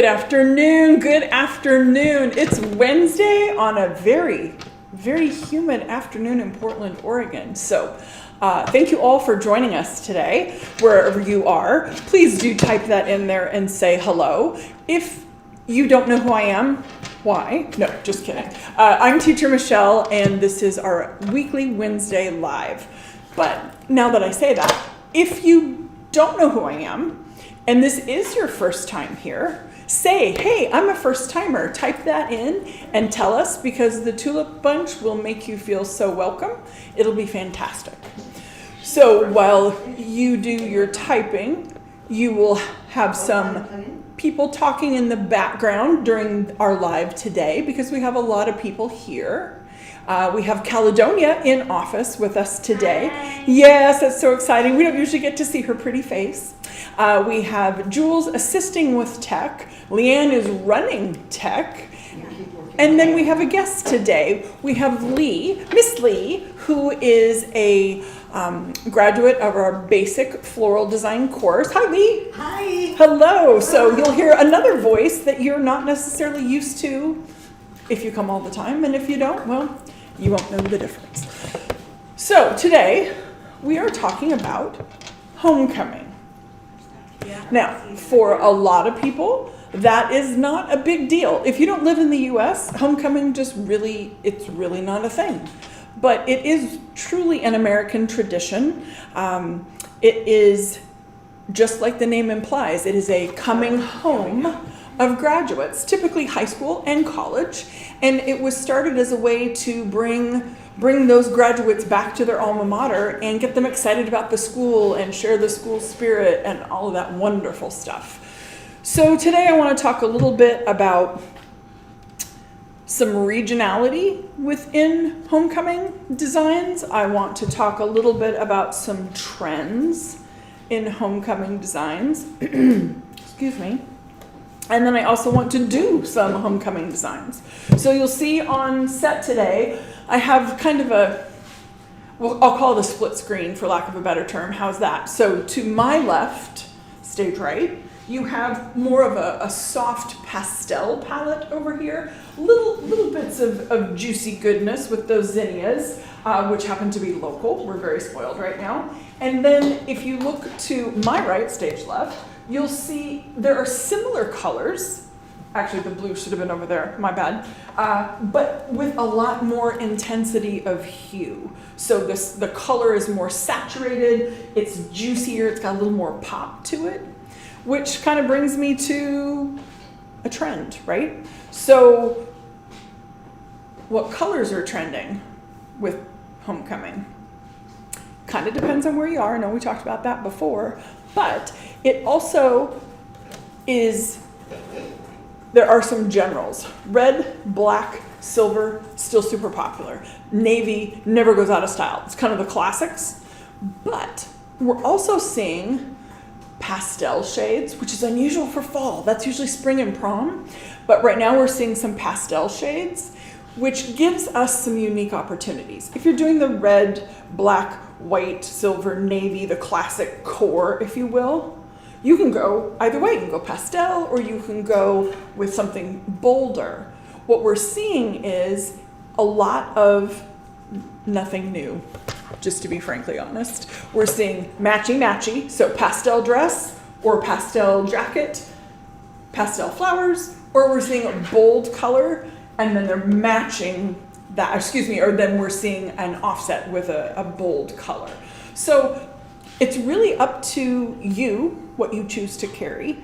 Good afternoon, good afternoon. It's Wednesday on a very, very humid afternoon in Portland, Oregon. So thank you all for joining us today, wherever you are. Please do type that in there and say hello. If you don't know who I am, why? No, just kidding. I'm Teacher Michelle, and this is our weekly Wednesday live. But now that I say that, if you don't know who I am, and this is your first time here, say, hey, I'm a first timer. Type that in and tell us, because the Tulip Bunch will make you feel so welcome. It'll be fantastic. So while you do your typing, you will have some people talking in the background during our live today, because we have a lot of people here. We have Caledonia in office with us today. Hi. Yes, that's so exciting. We don't usually get to see her pretty face. We have Jules assisting with tech. Leanne is running tech. And then we have a guest today. We have Lee, Miss Lee, who is a graduate of our basic floral design course. Hi, Lee. Hi. Hello. So you'll hear another voice that you're not necessarily used to if you come all the time. And if you don't, well, you won't know the difference. So today we are talking about homecoming. Now, for a lot of people, that is not a big deal. If you don't live in the US, homecoming it's really not a thing. But it is truly an American tradition. It is, just like the name implies, it is a coming home of graduates, typically high school and college. And it was started as a way to bring those graduates back to their alma mater and get them excited about the school and share the school spirit and all of that wonderful stuff. So today I want to talk a little bit about some regionality within homecoming designs. I want to talk a little bit about some trends in homecoming designs. Excuse me. And then I also want to do some homecoming designs. So you'll see on set today, I have kind of I'll call it a split screen for lack of a better term. How's that? So to my left, stage right, you have more of a soft pastel palette over here. Little bits of juicy goodness with those zinnias, which happen to be local. We're very spoiled right now. And then if you look to my right, stage left, you'll see there are similar colors. Actually, the blue should have been over there, my bad. But with a lot more intensity of hue. So the color is more saturated, it's juicier, it's got a little more pop to it, which kind of brings me to a trend, right? So what colors are trending with homecoming? Kind of depends on where you are. I know we talked about that before, but it also is, there are some generals. Red, black, silver, still super popular. Navy never goes out of style. It's kind of the classics. But we're also seeing pastel shades, which is unusual for fall. That's usually spring and prom. But right now we're seeing some pastel shades, which gives us some unique opportunities. If you're doing the red, black, white, silver, navy, the classic core, if you will, you can go either way. You can go pastel or you can go with something bolder. What we're seeing is a lot of nothing new, just to be frankly honest. We're seeing matchy-matchy, so pastel dress or pastel jacket, pastel flowers, or we're seeing a bold color and then they're matching that, or then we're seeing an offset with a bold color. So it's really up to you what you choose to carry.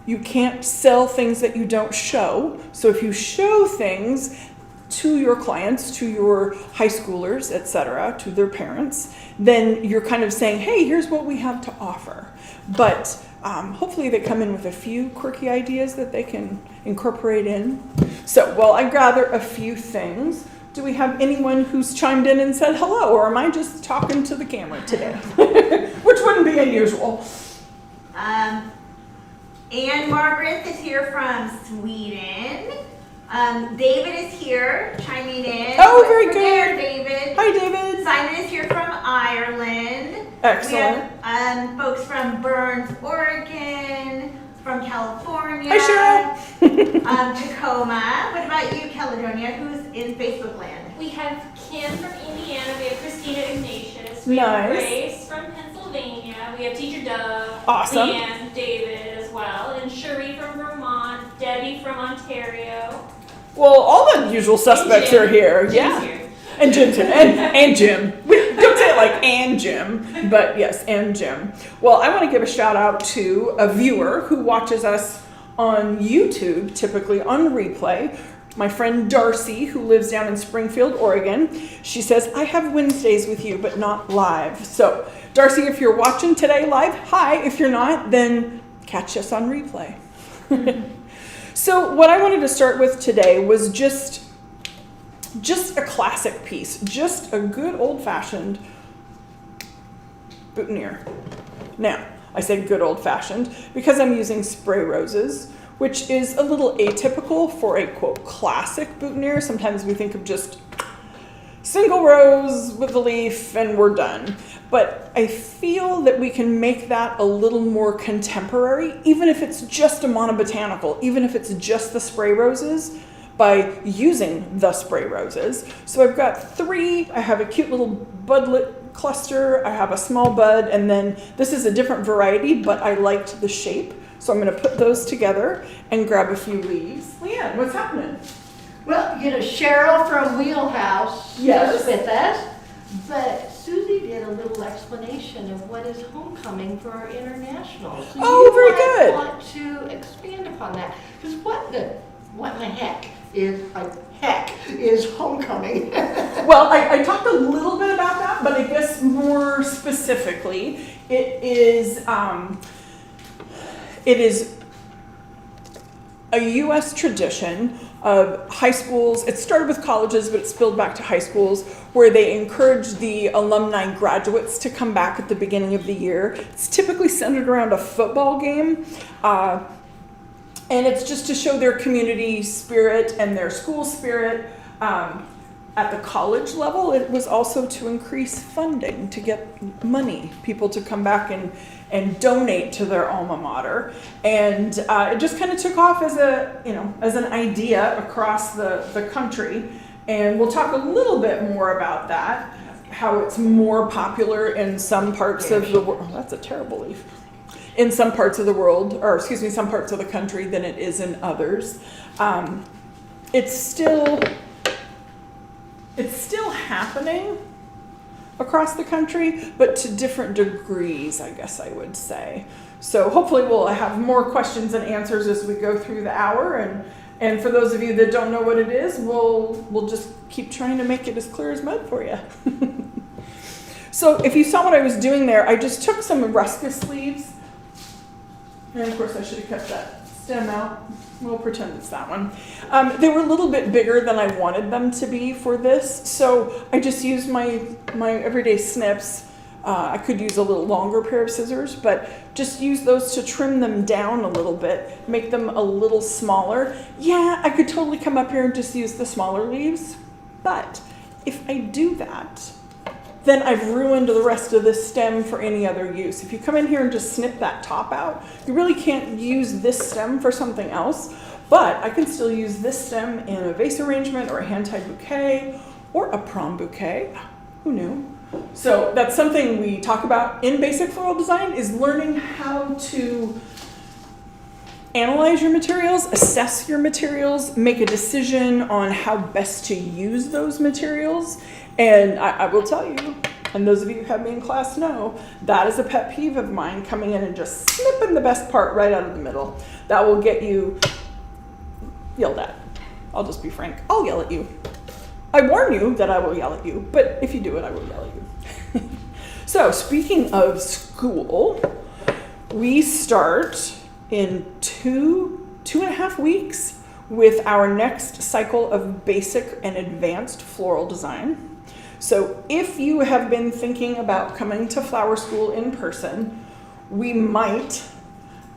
You can't sell things that you don't show. So if you show things to your clients, to your high schoolers, etc., to their parents, then you're kind of saying, hey, here's what we have to offer. But hopefully they come in with a few quirky ideas that they can incorporate in. So while I gather a few things, do we have anyone who's chimed in and said hello, or am I just talking to the camera today? Which wouldn't be unusual. Anne Margaret is here from Sweden. David is here, chiming in. Oh, very good. There, David. Hi, David. Simon is here from Ireland. Excellent. We have folks from Burns, Oregon. from California. Hi, Cheryl. Tacoma. What about you, Caledonia? Who's in Facebook land? We have Kim from Indiana, we have Christina Ignatius, Nice. we have Grace from Pennsylvania, we have Teacher Dove, Awesome. and David as well, and Cherie from Vermont, Debbie from Ontario. Well, all the usual suspects Jim. are here. Jim's Yeah. here. And Jim too. And Jim. Don't say it like and Jim, but yes, and Jim. Well, I want to give a shout out to a viewer who watches us on YouTube, typically on replay. My friend Darcy, who lives down in Springfield, Oregon. She says, I have Wednesdays with you, but not live. So, Darcy, if you're watching today live, hi. If you're not, then catch us on replay. So, what I wanted to start with today was just a classic piece, just a good old-fashioned boutonniere. Now, I say good old-fashioned because I'm using spray roses, which is a little atypical for a, quote, classic boutonniere. Sometimes we think of just single rose with a leaf and we're done. But I feel that we can make that a little more contemporary, even if it's just a monobotanical, even if it's just the spray roses, by using the spray roses. So I've got 3. I have a cute little budlet cluster. I have a small bud, and then this is a different variety, but I liked the shape. So I'm going to put those together and grab a few leaves. Leanne, what's happening? Well, Cheryl from Wheelhouse Yes. is with us, but Susie did a little explanation of what is homecoming for our international. So Oh, very good. I want to expand upon that, because what in the heck is homecoming? Well, I talked a little bit about that, but I guess more specifically, it is a U.S. tradition of high schools. It started with colleges, but it spilled back to high schools, where they encourage the alumni graduates to come back at the beginning of the year. It's typically centered around a football game. And it's just to show their community spirit and their school spirit. At the college level, it was also to increase funding, to get money, people to come back and donate to their alma mater. And it just kind of took off as an idea across the country. And we'll talk a little bit more about that, how it's more popular in some parts of the world. Oh, that's a terrible leaf. In some parts of the world, some parts of the country than it is in others. It's still happening across the country, but to different degrees, I guess I would say. So hopefully we'll have more questions and answers as we go through the hour. And for those of you that don't know what it is, we'll just keep trying to make it as clear as mud for you. So if you saw what I was doing there, I just took some ruscus leaves. And of course I should have kept that stem out. We'll pretend it's that one. They were a little bit bigger than I wanted them to be for this, so I just used my everyday snips. I could use a little longer pair of scissors, but just use those to trim them down a little bit, make them a little smaller. Yeah, I could totally come up here and just use the smaller leaves, but if I do that, then I've ruined the rest of this stem for any other use. If you come in here and just snip that top out, you really can't use this stem for something else, but I can still use this stem in a vase arrangement or a hand-tied bouquet or a prom bouquet. Who knew? So that's something we talk about in basic floral design, is learning how to analyze your materials, assess your materials, make a decision on how best to use those materials. And I will tell you, and those of you who have me in class know, that is a pet peeve of mine, coming in and just snipping the best part right out of the middle. That will get you yelled at. I'll just be frank. I'll yell at you. I warn you that I will yell at you, but if you do it, I will yell at you. So speaking of school, we start in two and a half weeks with our next cycle of basic and advanced floral design. So if you have been thinking about coming to flower school in person, we might,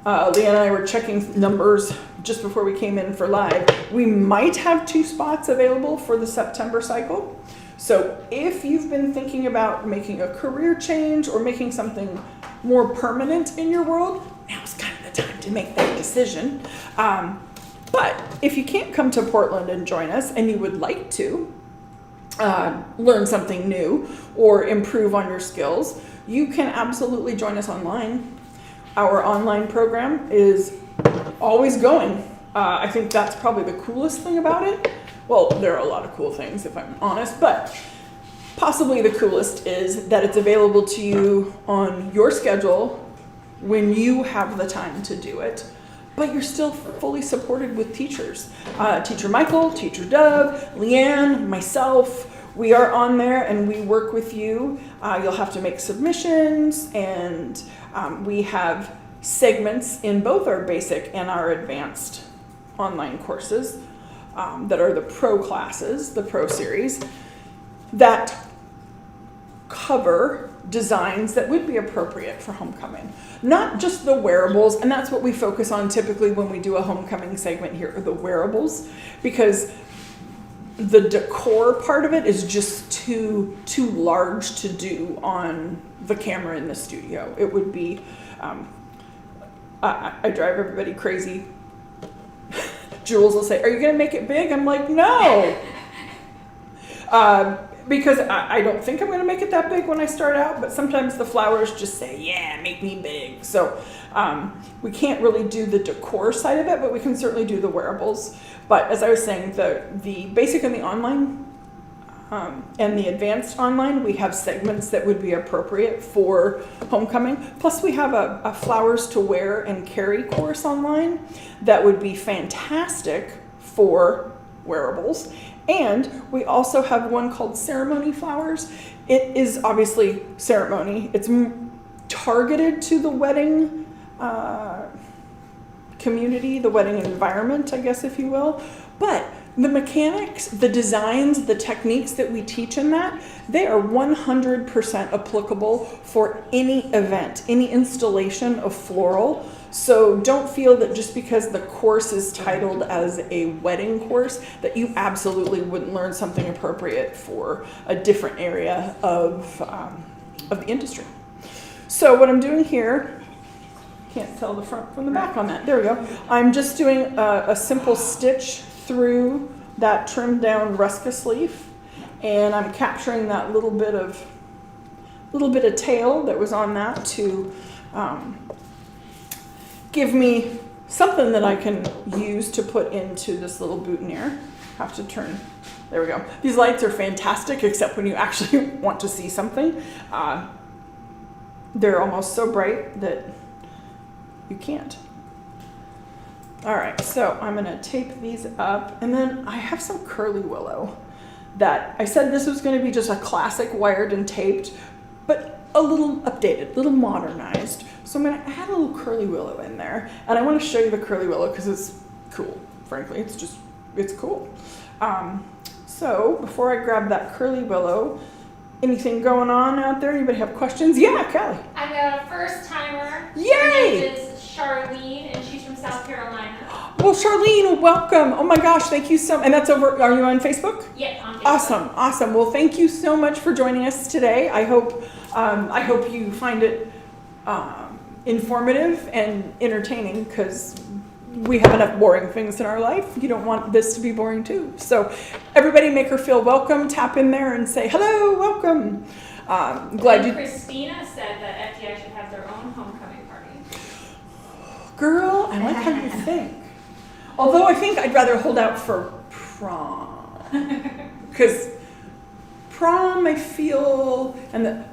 Leanne and I were checking numbers just before we came in for live, we might have 2 spots available for the September cycle. So if you've been thinking about making a career change or making something more permanent in your world, now's kind of the time to make that decision. But if you can't come to Portland and join us and you would like to learn something new or improve on your skills, you can absolutely join us online. Our online program is always going. I think that's probably the coolest thing about it. Well, there are a lot of cool things if I'm honest, but possibly the coolest is that it's available to you on your schedule when you have the time to do it, but you're still fully supported with teachers. Teacher Michael, Teacher Dove, Leanne, myself, we are on there and we work with you. You'll have to make submissions, and we have segments in both our basic and our advanced online courses that are the pro classes, the pro series, that cover designs that would be appropriate for homecoming. Not just the wearables, and that's what we focus on typically when we do a homecoming segment here, are the wearables, because the decor part of it is just too large to do on the camera in the studio. It would be, I drive everybody crazy. Jules will say, "Are you gonna make it big?" I'm like, "No." Because I don't think I'm going to make it that big when I start out, but sometimes the flowers just say, "Yeah, make me big." So we can't really do the decor side of it, but we can certainly do the wearables. But as I was saying, the basic and the online and the advanced online, we have segments that would be appropriate for homecoming. Plus we have a flowers to wear and carry course online that would be fantastic for wearables. And we also have one called Ceremony Flowers. It is obviously ceremony. It's targeted to the wedding community, the wedding environment, I guess, if you will. But the mechanics, the designs, the techniques that we teach in that, they are 100% applicable for any event, any installation of floral. So don't feel that just because the course is titled as a wedding course that you absolutely wouldn't learn something appropriate for a different area of the industry. So what I'm doing here, can't tell the front from the back on that. There we go. I'm just doing a simple stitch through that trimmed down ruscus leaf, and I'm capturing that little bit of tail that was on that to give me something that I can use to put into this little boutonniere. Have to turn, there we go. These lights are fantastic, except when you actually want to see something. They're almost so bright that you can't. All right, so I'm gonna tape these up, and then I have some curly willow that I said this was gonna be just a classic wired and taped, but a little updated, a little modernized. So I'm gonna add a little curly willow in there, and I wanna show you the curly willow because it's cool, frankly. It's cool. So before I grab that curly willow, anything going on out there? Anybody have questions? Yeah, Kelly. I got a first timer. Yay! Her name is Charlene, and she's from South Carolina. Well, Charlene, welcome. Oh my gosh, thank you so much. And that's over, are you on Facebook? Yep, on Facebook. Awesome, awesome. Well, thank you so much for joining us today. I hope you find it informative and entertaining, because we have enough boring things in our life. You don't want this to be boring too. So everybody make her feel welcome. Tap in there and say, hello, welcome. Christina said that FDI should have their own homecoming party. Girl, I like how you think. Although I think I'd rather hold out for prom. Because prom, I feel, and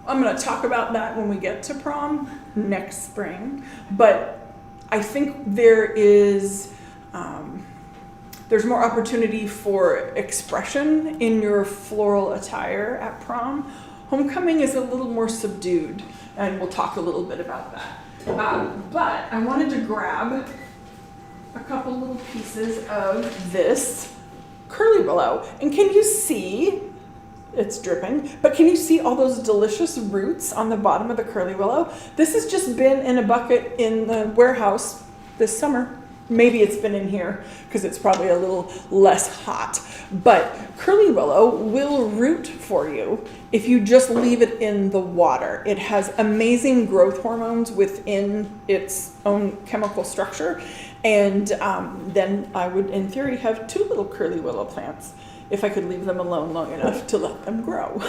I'm going to talk about that when we get to prom next spring. But I think there's more opportunity for expression in your floral attire at prom. Homecoming is a little more subdued, and we'll talk a little bit about that. But I wanted to grab a couple little pieces of this curly willow. And can you see, it's dripping, but can you see all those delicious roots on the bottom of the curly willow? This has just been in a bucket in the warehouse this summer. Maybe it's been in here because it's probably a little less hot. But curly willow will root for you if you just leave it in the water. It has amazing growth hormones within its own chemical structure. And then I would, in theory, have 2 little curly willow plants if I could leave them alone long enough to let them grow,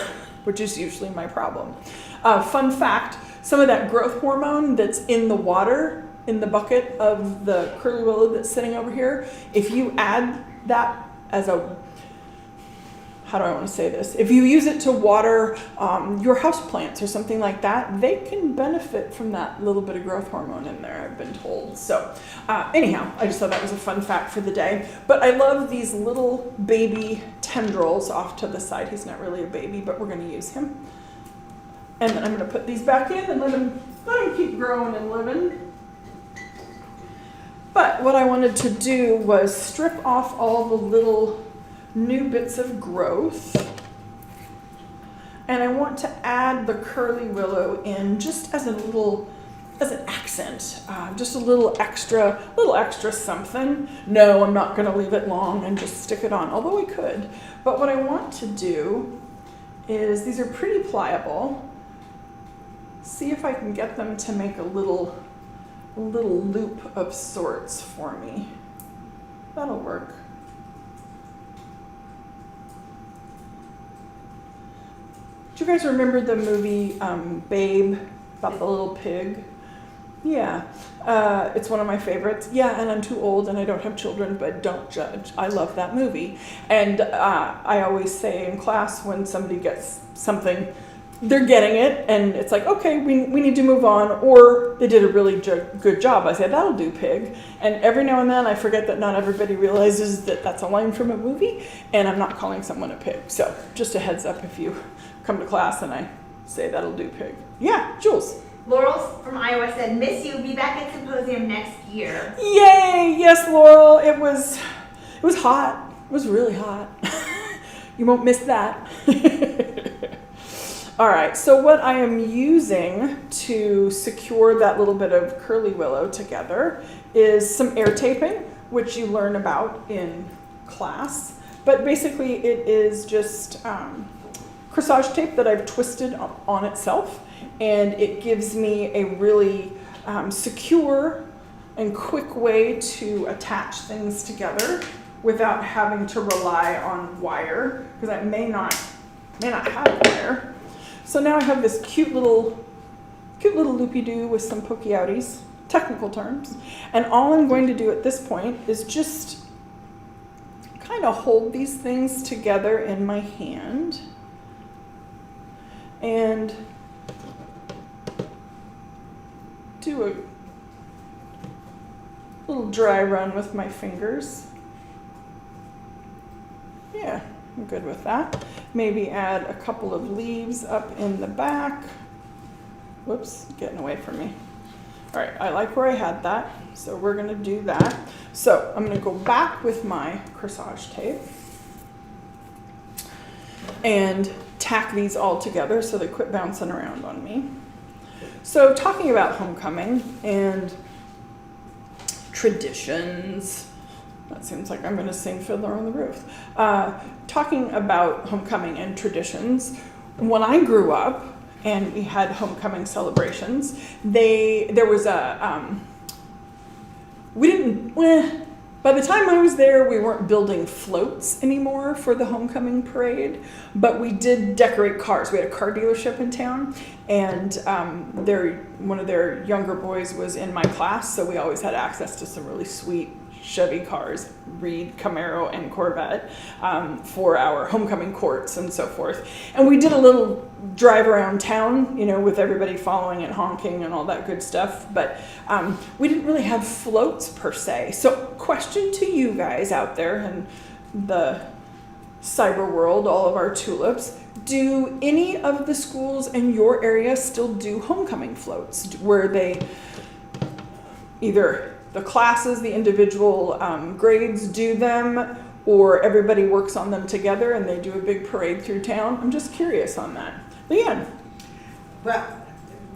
which is usually my problem. Fun fact, some of that growth hormone that's in the water, in the bucket of the curly willow that's sitting over here, if you add that as a, how do I want to say this? If you use it to water your houseplants or something like that, they can benefit from that little bit of growth hormone in there, I've been told. So anyhow, I just thought that was a fun fact for the day. But I love these little baby tendrils off to the side. He's not really a baby, but we're going to use him. And then I'm going to put these back in and let him keep growing and living. But what I wanted to do was strip off all the little new bits of growth. And I want to add the curly willow in just as an accent, just a little extra something. No, I'm not going to leave it long and just stick it on, although I could. But what I want to do is, these are pretty pliable. See if I can get them to make a little loop of sorts for me. That'll work. Do you guys remember the movie Babe, about the little pig? Yeah, it's one of my favorites. Yeah, and I'm too old and I don't have children, but don't judge. I love that movie. And I always say in class, when somebody gets something, they're getting it, and it's like, okay, we need to move on, or they did a really good job. I say, that'll do, pig. And every now and then I forget that not everybody realizes that that's a line from a movie, and I'm not calling someone a pig. So just a heads up if you come to class and I say, that'll do, pig. Yeah, Jules. Laurel from Iowa said, miss you, be back at symposium next year. Yay, yes, Laurel. It was hot. It was really hot. You won't miss that. All right, so what I am using to secure that little bit of curly willow together is some air taping, which you learn about in class. But basically it is just corsage tape that I've twisted on itself, and it gives me a really secure and quick way to attach things together without having to rely on wire, because I may not have wire. So now I have this cute little loopy-doo with some pokey outies, technical terms. And all I'm going to do at this point is just kind of hold these things together in my hand and do a little dry run with my fingers. Yeah. I'm good with that. Maybe add a couple of leaves up in the back. Whoops, getting away from me. All right, I like where I had that, so we're gonna do that. So I'm gonna go back with my corsage tape and tack these all together so they quit bouncing around on me. So talking about homecoming and traditions, that seems like I'm going to sing Fiddler on the Roof. Talking about homecoming and traditions, when I grew up and we had homecoming celebrations, there was by the time I was there, we weren't building floats anymore for the homecoming parade, but we did decorate cars. We had a car dealership in town, and one of their younger boys was in my class, so we always had access to some really sweet Chevy cars, Reed, Camaro, and Corvette, for our homecoming courts and so forth. And we did a little drive around town, with everybody following and honking and all that good stuff. But we didn't really have floats per se. So question to you guys out there in the cyber world, all of our tulips, do any of the schools in your area still do homecoming floats where they either the classes, the individual grades do them, or everybody works on them together and they do a big parade through town? I'm just curious on that. Leanne. Well,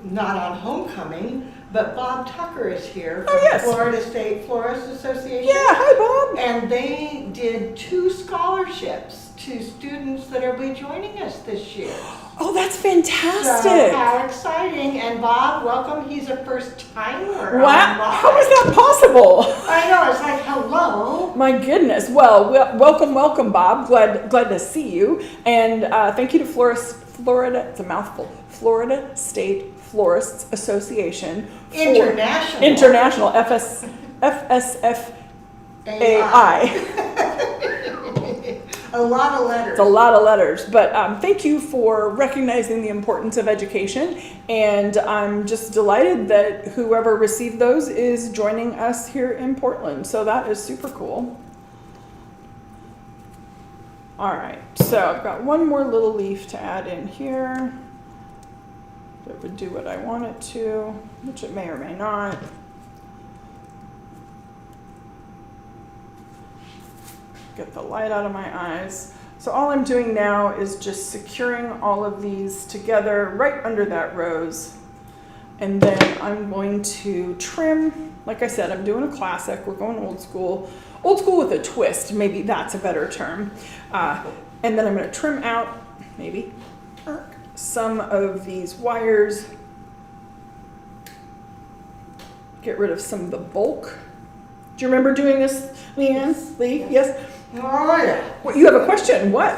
not on homecoming, but Bob Tucker is here Oh, from yes. Florida State Florist Association. Yeah, hi Bob. And they did 2 scholarships to students that will be joining us this year. Oh, that's So fantastic. how exciting. And Bob, welcome. He's a first timer. Wow, how is that possible? I know, it's like, hello. My goodness. Well, welcome, Bob. Glad to see you. And thank you to Florida, it's a mouthful, Florida State Florists Association. International, FSFAI. A lot of letters. It's a lot of letters, but thank you for recognizing the importance of education, and I'm just delighted that whoever received those is joining us here in Portland, so that is super cool. All right, so I've got one more little leaf to add in here that would do what I want it to, which it may or may not. Get the light out of my eyes. So all I'm doing now is just securing all of these together right under that rose. And then I'm going to trim. Like I said, I'm doing a classic. We're going old school with a twist. Maybe that's a better term. And then I'm going to trim out, maybe, some of these wires. Get rid of some of the bulk. Do you remember doing this, Leanne? Lee? Yes? Oh, yeah. Well, you have a question. What?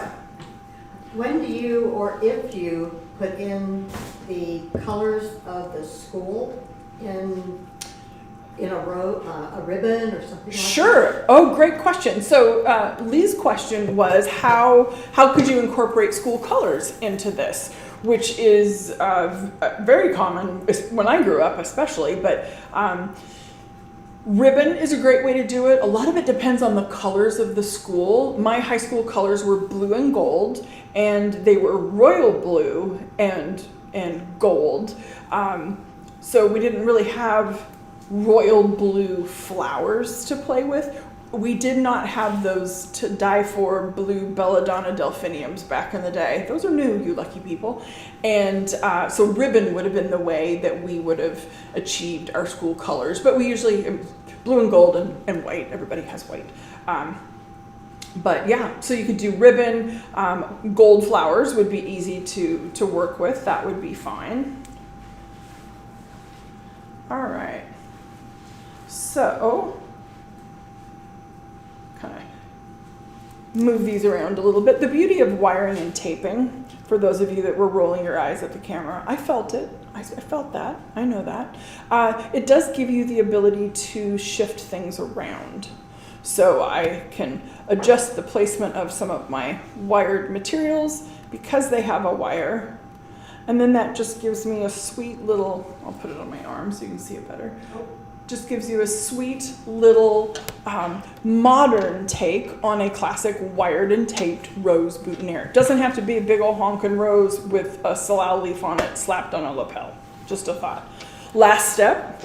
When do you, or if you, put in the colors of the school in a row, a ribbon or something like that? Sure. Oh, great question. So Lee's question was how could you incorporate school colors into this, which is very common when I grew up, especially. But ribbon is a great way to do it. A lot of it depends on the colors of the school. My high school colors were blue and gold, and they were royal blue and gold. So we didn't really have royal blue flowers to play with. We did not have those to die for blue belladonna delphiniums back in the day. Those are new, you lucky people. And so ribbon would have been the way that we would have achieved our school colors. But we usually, blue and gold and white, everybody has white. But yeah, so you could do ribbon. Gold flowers would be easy to work with. That would be fine. All right. So, kind of move these around a little bit. The beauty of wiring and taping, for those of you that were rolling your eyes at the camera, I felt it. I felt that. I know that. It does give you the ability to shift things around. So I can adjust the placement of some of my wired materials because they have a wire. And then that just gives me a sweet little, I'll put it on my arm so you can see it better. Just gives you a sweet little modern take on a classic wired and taped rose boutonniere. Doesn't have to be a big old honkin' rose with a salal leaf on it slapped on a lapel. Just a thought. Last step,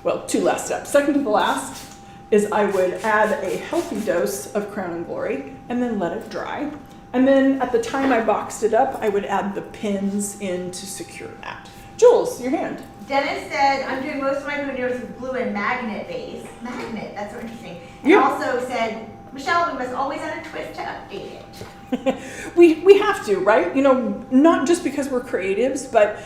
well, two last steps. Second to the last is I would add a healthy dose of Crown and Glory and then let it dry. And then at the time I boxed it up, I would add the pins in to secure that. Jules, your hand. Dennis said, I'm doing most of my boutonnieres with blue and magnet base. Magnet, that's so interesting. And Yeah. also said, Michelle, we must always add a twist to update it. we have to, right? You know, not just because we're creatives, but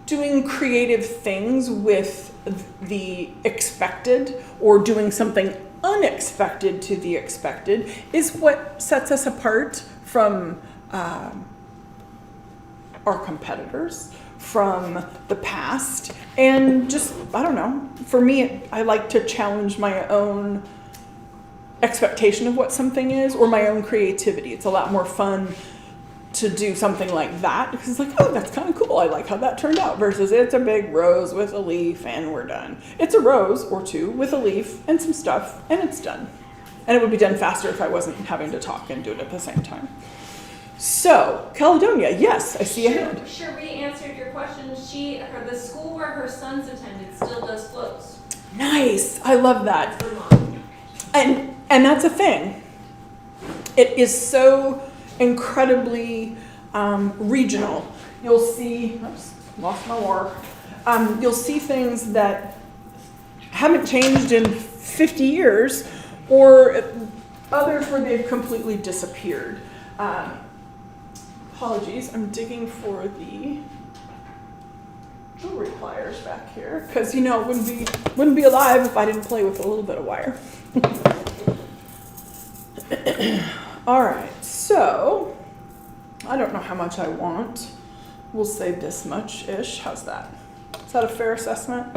doing creative things with the expected or doing something unexpected to the expected is what sets us apart from our competitors, from the past, and just, I don't know, for me, I like to challenge my own expectation of what something is or my own creativity. It's a lot more fun to do something like that because it's like, oh, that's kind of cool. I like how that turned out versus it's a big rose with a leaf and we're done. It's a rose or two with a leaf and some stuff and it's done. And it would be done faster if I wasn't having to talk and do it at the same time. So, Caledonia, yes, I see a hand. Cherie answered your question. The school where her sons attended still does floats. Nice, I love that. That's Vermont. And that's a thing. It is so incredibly regional. You'll see, oops, lost my work. You'll see things that haven't changed in 50 years or others where they've completely disappeared. Apologies, I'm digging for the jewelry pliers back here, because you know, it wouldn't be alive if I didn't play with a little bit of wire. All right, so I don't know how much I want. We'll say this much-ish. How's that? Is that a fair assessment?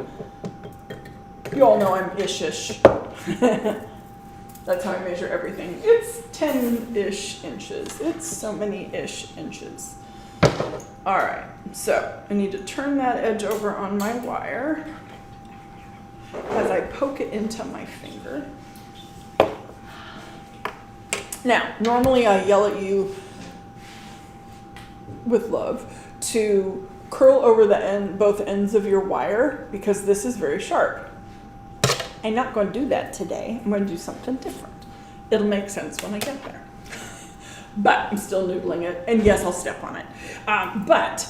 You all know I'm ish-ish. That's how I measure everything. It's 10-ish inches. It's so many-ish inches. All right, so I need to turn that edge over on my wire as I poke it into my finger. Now, normally I yell at you with love to curl over both ends of your wire because this is very sharp. I'm not going to do that today. I'm going to do something different. It'll make sense when I get there. But I'm still noodling it, and yes, I'll step on it. But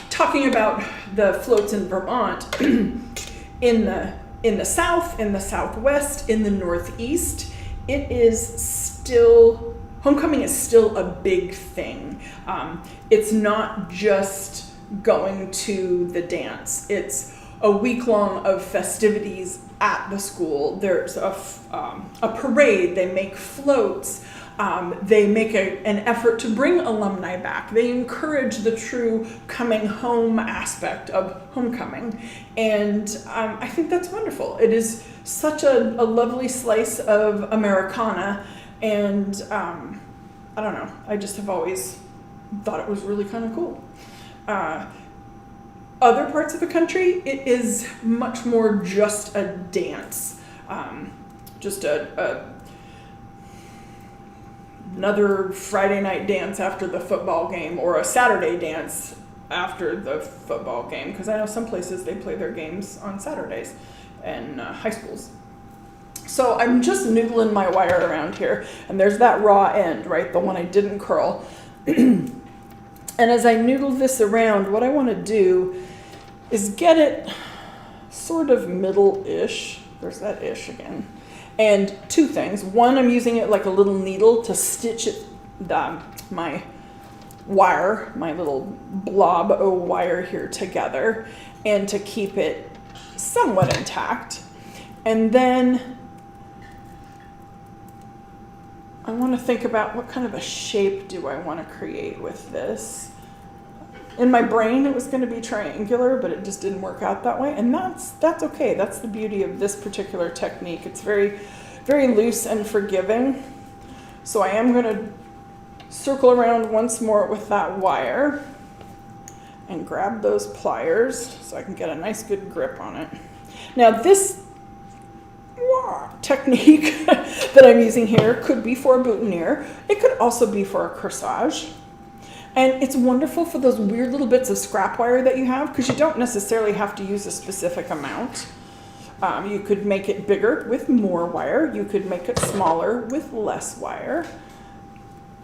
talking about the floats in Vermont, in the South, in the Southwest, in the Northeast, it is still, homecoming is still a big thing. It's not just going to the dance. It's a week long of festivities at the school. There's a parade. They make floats. They make an effort to bring alumni back. They encourage the true coming home aspect of homecoming. And I think that's wonderful. It is such a lovely slice of Americana. And I don't know, I just have always thought it was really kind of cool. Other parts of the country, it is much more just a dance. Just another Friday night dance after the football game, or a Saturday dance after the football game, because I know some places they play their games on Saturdays in high schools. So I'm just noodling my wire around here, and there's that raw end, right, the one I didn't curl. And as I noodle this around, what I want to do is get it sort of middle-ish. There's that ish again. And two things. One, I'm using it like a little needle to stitch it, my wire, my little blob of wire here together, and to keep it somewhat intact. And then I want to think about what kind of a shape do I want to create with this. In my brain, it was going to be triangular, but it just didn't work out that way. And that's okay. That's the beauty of this particular technique. It's very, very loose and forgiving. So I am going to circle around once more with that wire and grab those pliers so I can get a nice good grip on it. Now this technique that I'm using here could be for a boutonniere. It could also be for a corsage. And it's wonderful for those weird little bits of scrap wire that you have, because you don't necessarily have to use a specific amount. You could make it bigger with more wire. You could make it smaller with less wire.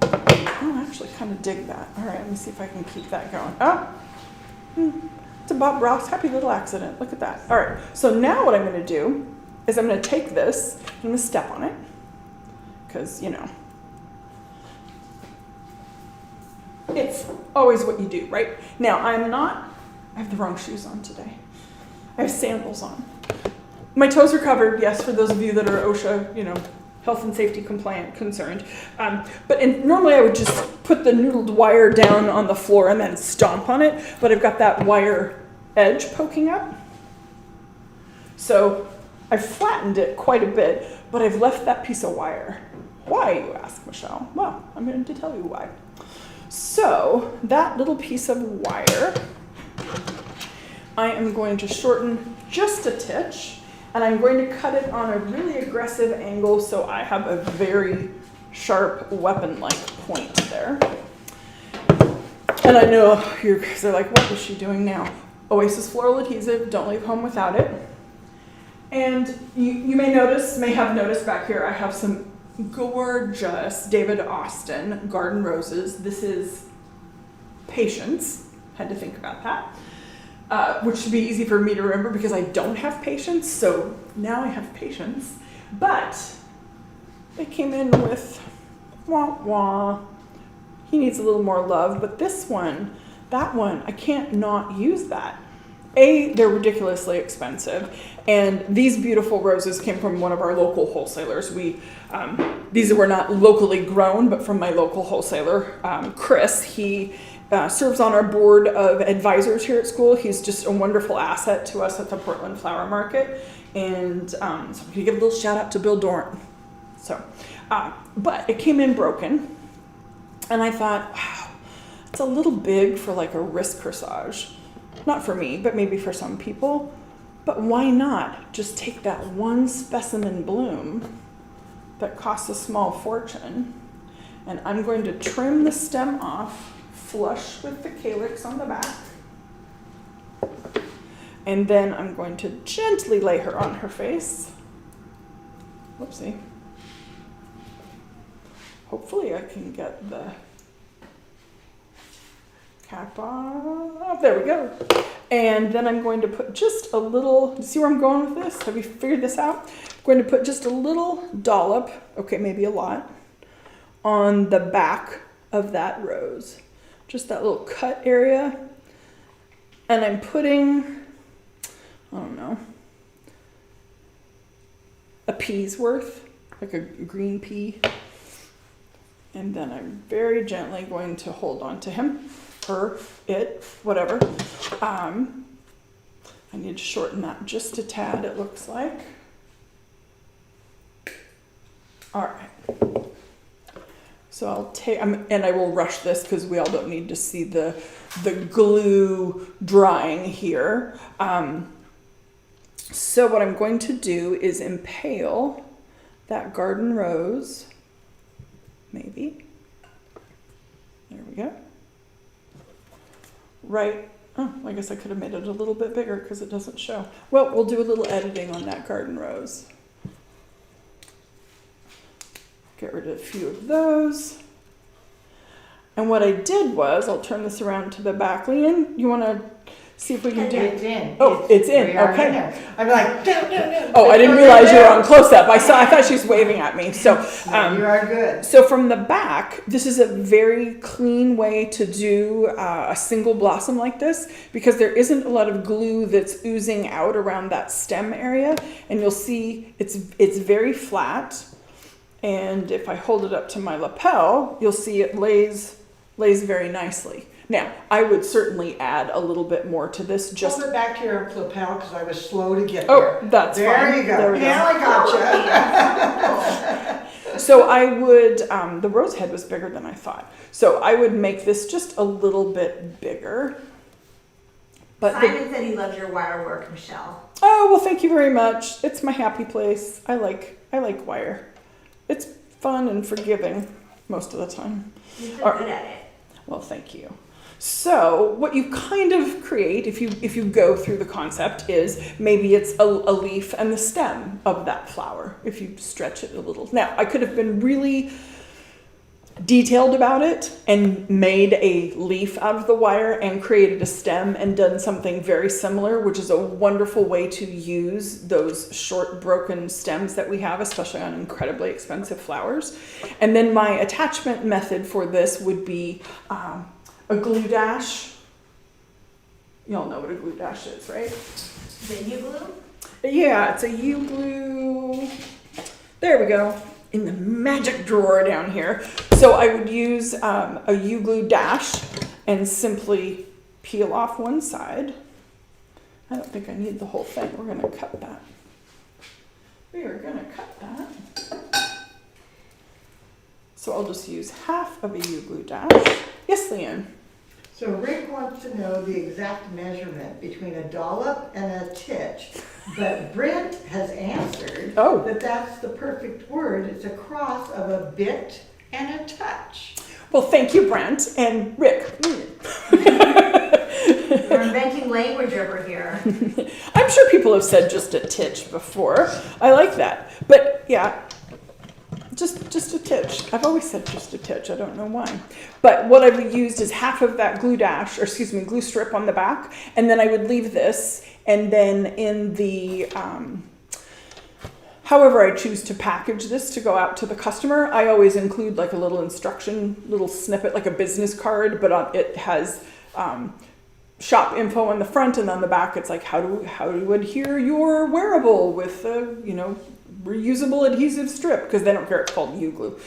Oh, I actually kind of dig that. All right, let me see if I can keep that going. Oh, it's a Bob Ross happy little accident. Look at that. All right, so now what I'm going to do is I'm going to take this and I'm going to step on it, because, you know, it's always what you do, right? Now, I have the wrong shoes on today. I have sandals on. My toes are covered, yes, for those of you that are OSHA, you know, health and safety compliant concerned. But normally I would just put the noodled wire down on the floor and then stomp on it, but I've got that wire edge poking up. So I've flattened it quite a bit, but I've left that piece of wire. Why, you ask, Michelle? Well, I'm going to tell you why. So that little piece of wire, I am going to shorten just a titch, and I'm going to cut it on a really aggressive angle so I have a very sharp weapon-like point there. And I know you guys are like, what is she doing now? Oasis Floral Adhesive, don't leave home without it. And you may have noticed back here, I have some gorgeous David Austin garden roses. This is Patience. Had to think about that, which should be easy for me to remember because I don't have patience. So now I have patience. But They came in with wah wah. He needs a little more love, but this one, that one, I can't not use that. They're ridiculously expensive, and these beautiful roses came from one of our local wholesalers. These were not locally grown, but from my local wholesaler, Chris. He serves on our board of advisors here at school. He's just a wonderful asset to us at the Portland Flower Market, and so I'm gonna give a little shout out to Bill Dorn. So, but it came in broken, and I thought, wow, it's a little big for like a wrist corsage. Not for me, but maybe for some people. But why not just take that one specimen bloom that costs a small fortune, and I'm going to trim the stem off flush with the calyx on the back. And then I'm going to gently lay her on her face. Whoopsie. Hopefully I can get the cap off. There we go. And then I'm going to put just a little, see where I'm going with this? Have you figured this out? I'm going to put just a little dollop, okay, maybe a lot, on the back of that rose. Just that little cut area. And I'm putting, I don't know, a pea's worth, like a green pea. And then I'm very gently going to hold on to him, her, it, whatever. I need to shorten that just a tad, it looks like. All right. So I'll take, and I will rush this because we all don't need to see the glue drying here. So what I'm going to do is impale that garden rose, maybe. There we go. Right, oh, I guess I could have made it a little bit bigger because it doesn't show. Well, we'll do a little editing on that garden rose. Get rid of a few of those. And what I did was, I'll turn this around to the back. Leanne, you want to see if we can do it? It's in. Oh, it's in, We are okay. in there. I'm like, no. Oh, I didn't realize you were on close-up. I thought she was waving at me. So, You are good. so from the back, this is a very clean way to do a single blossom like this because there isn't a lot of glue that's oozing out around that stem area. And you'll see it's very flat. And if I hold it up to my lapel, you'll see it lays very nicely. Now, I would certainly add a little bit more to this. Just Hold it back to your lapel because I was slow to get oh, there. that's there fine. You go. There we Now go. I gotcha. So I would, the rose head was bigger than I thought. So I would make this just a little bit bigger. But Simon said he loves your wire work, Michelle. oh, well, thank you very much. It's my happy place. I like wire. It's fun and forgiving most of the time. You're so All right. good at it. Well, thank you. So what you kind of create, if you go through the concept, is maybe it's a leaf and the stem of that flower, if you stretch it a little. Now, I could have been really detailed about it and made a leaf out of the wire and created a stem and done something very similar, which is a wonderful way to use those short broken stems that we have, especially on incredibly expensive flowers. And then my attachment method for this would be a glue dash. Y'all know what a glue dash is, right? The U-glue? Yeah, it's a U-glue. There we go. In the magic drawer down here. So I would use a U-glue dash and simply peel off one side. I don't think I need the whole thing. We're going to cut that. We are going to cut that. So I'll just use half of a U-glue dash. Yes, Leanne? So Rick wants to know the exact measurement between a dollop and a titch, but Brent has answered that that's the perfect word. It's a cross of a bit and a touch. Well, thank you, Brent and Rick. We're inventing language over here. I'm sure people have said just a titch before. I like that. But yeah, just a titch. I've always said just a titch. I don't know why. But what I've used is half of that glue dash, or excuse me, glue strip on the back. And then I would leave this. And then in the however I choose to package this to go out to the customer, I always include like a little instruction, little snippet, like a business card, but it has shop info on the front, and on the back it's like how to adhere your wearable with a reusable adhesive strip, because they don't care it's called U-glue.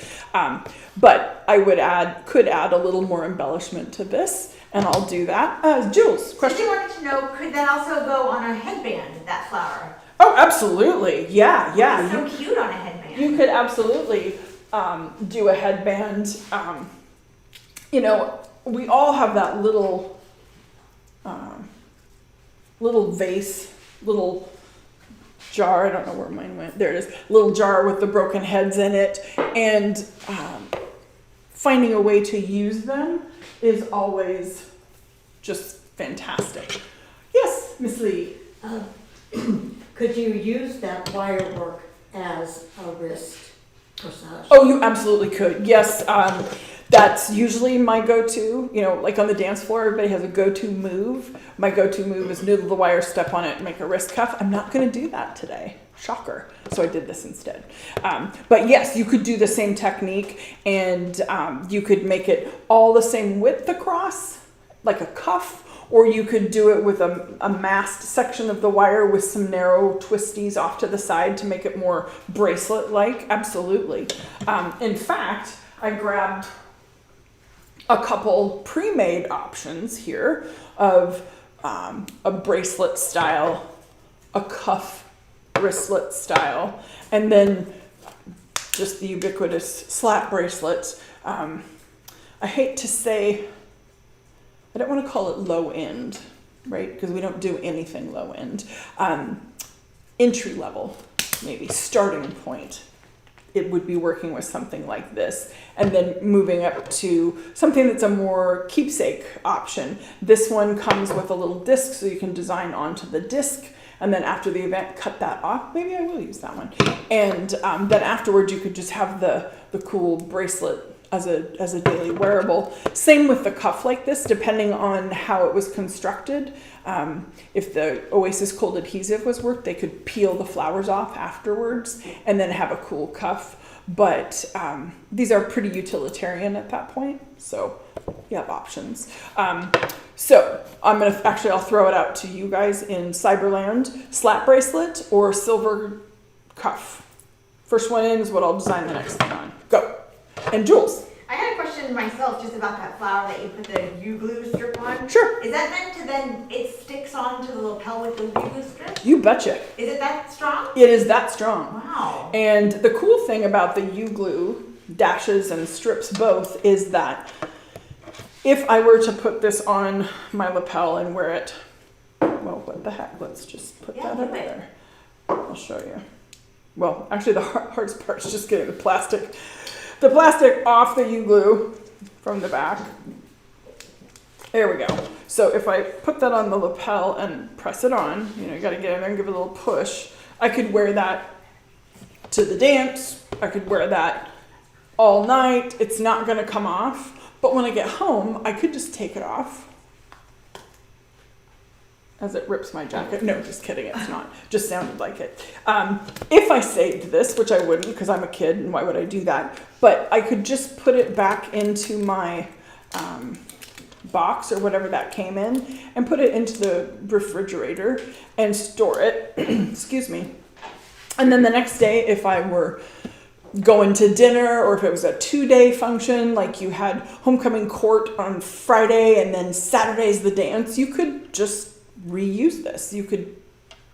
But I could add a little more embellishment to this, and I'll do that. Jules, question? She wanted to know, could that also go on a headband, that flower? Oh, absolutely. Yeah. It's so cute on a headband. You could absolutely do a headband. We all have that little vase, little jar. I don't know where mine went. There it is. Little jar with the broken heads in it. And finding a way to use them is always just fantastic. Yes, Miss Lee. Could you use that wire work as a wrist corsage? Oh, you absolutely could. Yes, that's usually my go-to. Like on the dance floor, everybody has a go-to move. My go-to move is noodle the wire, step on it, and make a wrist cuff. I'm not going to do that today. Shocker. So I did this instead. But yes, you could do the same technique, and you could make it all the same width across, like a cuff, or you could do it with a masked section of the wire with some narrow twisties off to the side to make it more bracelet-like. Absolutely. In fact, I grabbed a couple pre-made options here of a bracelet style, a cuff wristlet style, and then just the ubiquitous slap bracelets. I hate to say, I don't want to call it low end, right? Because we don't do anything low end. Entry level, maybe starting point. It would be working with something like this, and then moving up to something that's a more keepsake option. This one comes with a little disc, so you can design onto the disc, and then after the event, cut that off. Maybe I will use that one. And then afterwards, you could just have the cool bracelet as a daily wearable. Same with the cuff like this, depending on how it was constructed. If the Oasis Cold Adhesive was worked, they could peel the flowers off afterwards and then have a cool cuff. But these are pretty utilitarian at that point, so you have options. So I'll throw it out to you guys in Cyberland: slap bracelet or silver cuff. First one in is what I'll design the next thing on. Go. And Jules. I had a question myself just about that flower that you put the U-glue strip on. Sure. Is that meant to then, it sticks onto the lapel with the U-glue strip? You betcha. Is it that strong? It is that strong. Wow. And the cool thing about the U-glue dashes and strips both is that if I were to put this on my lapel and wear it, well, what the heck? Let's just put that over there. I'll show you. Well, actually the hardest part is just getting the plastic off the U-glue from the back. There we go. So if I put that on the lapel and press it on, you got to get in there and give it a little push. I could wear that to the dance. I could wear that all night. It's not going to come off. But when I get home, I could just take it off as it rips my jacket. No, just kidding, it's not. Just sounded like it. If I saved this, which I wouldn't because I'm a kid and why would I do that? But I could just put it back into my box or whatever that came in and put it into the refrigerator and store it, excuse me. And then the next day, if I were going to dinner or if it was a 2-day function, like you had homecoming court on Friday and then Saturday's the dance, you could just reuse this. You could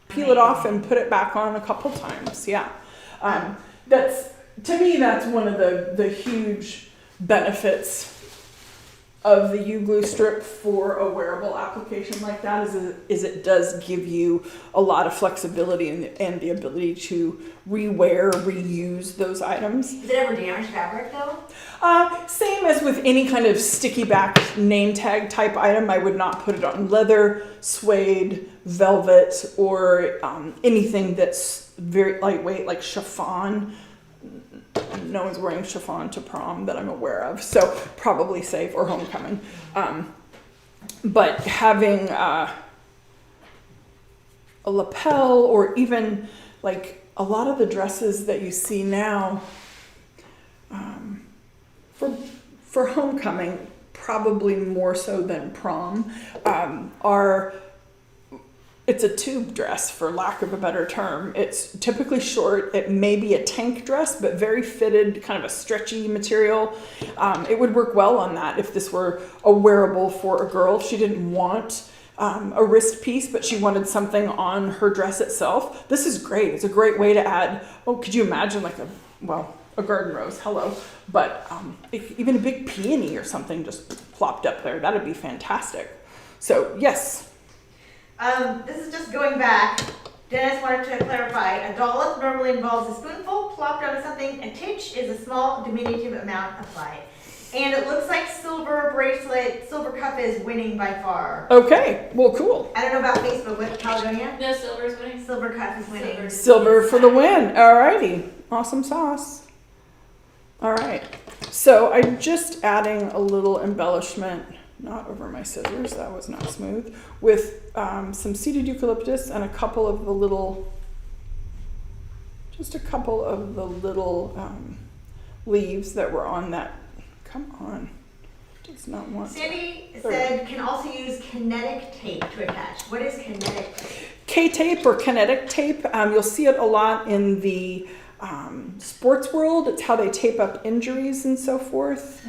peel it off and put it back on a couple times. Yeah. That's, to me, that's one of the huge benefits of the U-glue strip for a wearable application like that is it does give you a lot of flexibility and the ability to reuse those items. Does it ever damage fabric though? Same as with any kind of sticky back name tag type item. I would not put it on leather, suede, velvet, or anything that's very lightweight like chiffon. No one's wearing chiffon to prom that I'm aware of, so probably safe, or homecoming. But having a lapel or even like a lot of the dresses that you see now, for homecoming, probably more so than prom, it's a tube dress, for lack of a better term. It's typically short. It may be a tank dress, but very fitted, kind of a stretchy material. It would work well on that if this were a wearable for a girl. If she didn't want a wrist piece, but she wanted something on her dress itself, this is great. It's a great way to add, could you imagine like a garden rose, hello, but even a big peony or something just plopped up there. That'd be fantastic. So yes. This is just going back. Dennis wanted to clarify. A dollop normally involves a spoonful plopped onto something. A titch is a small, diminutive amount applied. And it looks like silver bracelet, silver cup is winning by far. Okay, well, cool. I don't know about Facebook, what, Caledonia? No, silver's winning. Silver cup is winning. Silver for the win. Alrighty, awesome sauce. All right, so I'm just adding a little embellishment, not over my scissors, that was not smooth, with some seeded eucalyptus and a couple of the little leaves that were on that. Come on, does not want. Sandy said can also use kinetic tape to attach. What is kinetic tape? K-tape or kinetic tape, you'll see it a lot in the sports world. It's how they tape up injuries and so forth.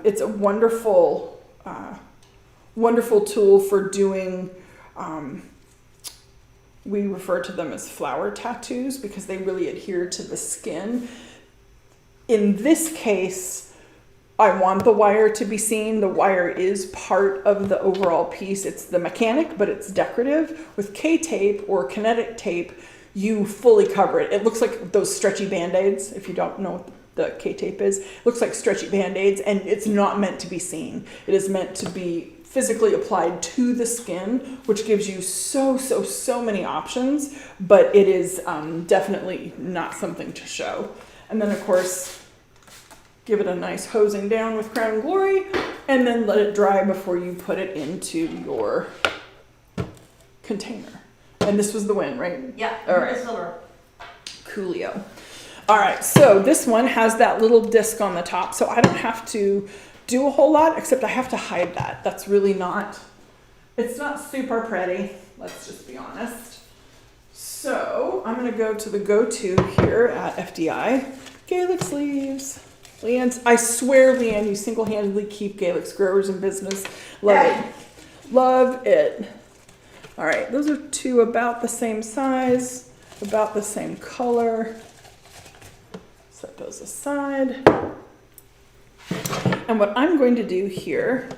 It's a wonderful tool for doing, we refer to them as flower tattoos because they really adhere to the skin. In this case, I want the wire to be seen. The wire is part of the overall piece. It's the mechanic, but it's decorative. With K-tape or kinetic tape, you fully cover it. It looks like those stretchy Band-Aids, if you don't know what the K-tape is. It looks like stretchy Band-Aids, and it's not meant to be seen. It is meant to be physically applied to the skin, which gives you so many options, but it is definitely not something to show. And then, of course, give it a nice hosing down with Crown Glory, and then let it dry before you put it into your container. And this was the win, right? Yeah, All right. silver. Coolio. All right, so this one has that little disc on the top, so I don't have to do a whole lot, except I have to hide that. That's really not, it's not super pretty, let's just be honest. So I'm gonna go to the go-to here at FDI, Gaelic sleeves. Leanne, I swear, Leanne, you single-handedly keep Gaelic growers in business. Love it. Love it. All right, those are two about the same size, about the same color. Set those aside. And what I'm going to do here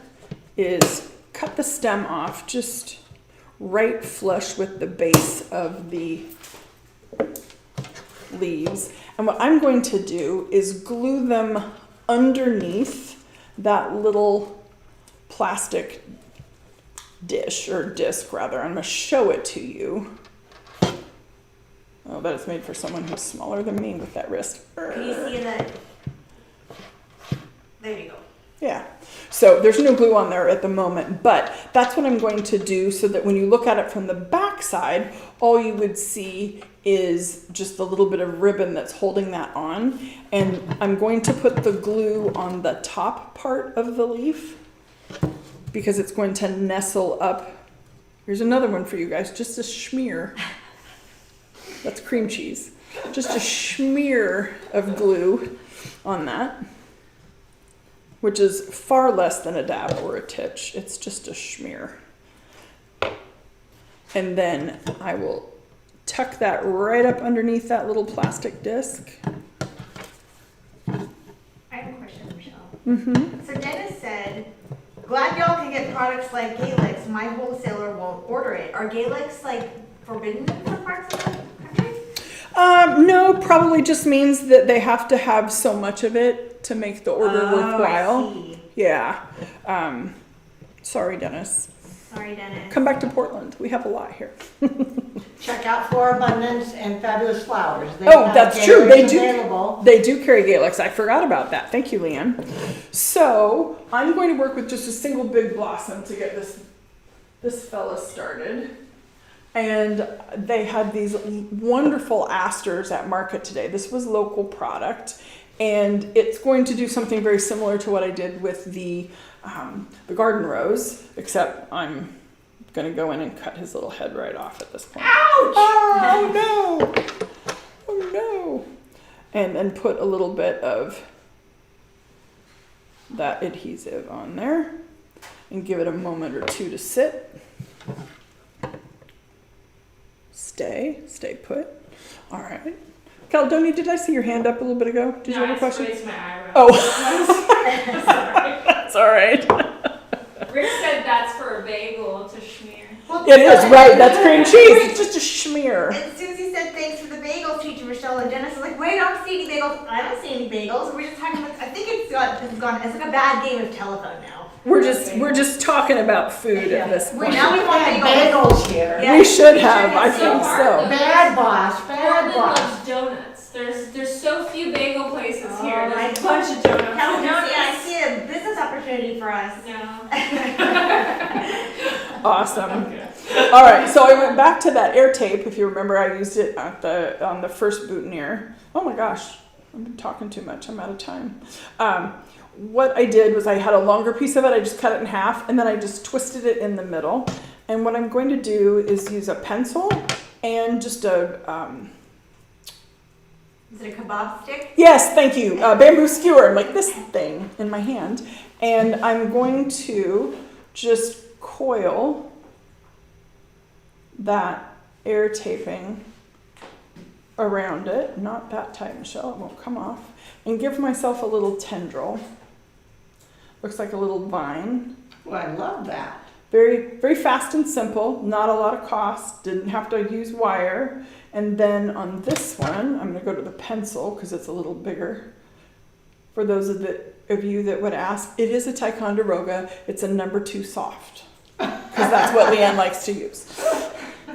is cut the stem off just right flush with the base of the leaves. And what I'm going to do is glue them underneath that little plastic dish, or disc rather. I'm going to show it to you. Oh, but it's made for someone who's smaller than me with that wrist. Can you see that? There you go. Yeah, so there's no glue on there at the moment, but that's what I'm going to do so that when you look at it from the back side, all you would see is just a little bit of ribbon that's holding that on. And I'm going to put the glue on the top part of the leaf because it's going to nestle up. Here's another one for you guys, just a schmear. That's cream cheese. Just a schmear of glue on that, which is far less than a dab or a titch. It's just a schmear. And then I will tuck that right up underneath that little plastic disc. I have a question, Michelle. Mm-hmm. So Dennis said, glad y'all can get products like Gaelics. My wholesaler won't order it. Are Gaelics like forbidden in some parts of the country? No, probably just means that they have to have so much of it to make the order worthwhile. I see. Yeah. Sorry, Dennis. Sorry, Dennis. Come back to Portland. We have a lot here. Check out For Abundance and Fabulous Flowers. They Oh, have that's true. They Gaelics do. available. They do carry Gaelics. I forgot about that. Thank you, Leanne. So I'm going to work with just a single big blossom to get this fella started. And they had these wonderful asters at market today. This was local product, and it's going to do something very similar to what I did with the garden rose, except I'm going to go in and cut his little head right off at this point. Ouch! Oh no! Oh no! And then put a little bit of that adhesive on there and give it a moment or two to sit. Stay put. All right. Caledonia, did I see your hand up a little bit ago? Did you have a question? I raised my eyebrow. Oh. Sorry. That's all right. Rick said that's for a bagel to schmear. It is, right. That's cream cheese. It's just a schmear. And Susie said thanks for the bagels, teacher Michelle, and Dennis was like, wait, I don't see any bagels. I don't see any bagels. We're just talking about, I think it's like a bad game of telephone now. We're just talking about food at this point. Now we want Had bagels. bagels here. Yeah. We should have. I So think hard, so. Bad boss, bad Portland boss. loves donuts. There's so few bagel places here. Oh, There's a bunch of donuts. Caledonia, I see a business opportunity for us. No. Awesome. All right, so I went back to that air tape. If you remember, I used it on the first boutonniere. Oh my gosh, I've been talking too much. I'm out of time. What I did was I had a longer piece of it. I just cut it in half, and then I just twisted it in the middle. And what I'm going to do is use a pencil and just a Is it a kebab stick? yes, thank you, bamboo skewer, like this thing in my hand, and I'm going to just coil that air taping around it, not that tight, Michelle, it won't come off, and give myself a little tendril. Looks like a little vine. Well, I love that. Very, very fast and simple, not a lot of cost, didn't have to use wire. And then on this one, I'm gonna go to the pencil because it's a little bigger. For those of you that would ask, it is a Ticonderoga, it's a number 2 soft. Because that's what Leanne likes to use.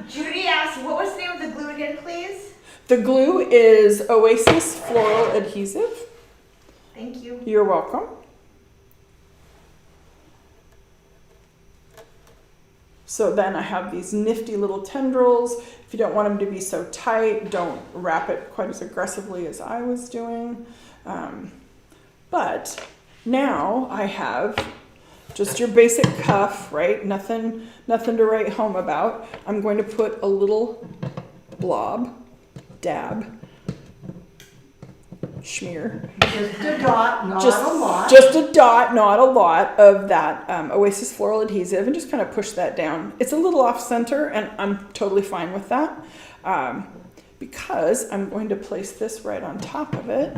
Judy asked, what was the name of the glue again, please? The glue is Oasis Floral Adhesive. Thank you. You're welcome. So then I have these nifty little tendrils. If you don't want them to be so tight, don't wrap it quite as aggressively as I was doing. But now I have just your basic cuff, right? Nothing to write home about. I'm going to put a little dab, schmear. Just a dot, not Just, a lot. just a dot, not a lot of that Oasis Floral Adhesive, and just kind of push that down. It's a little off center, and I'm totally fine with that because I'm going to place this right on top of it.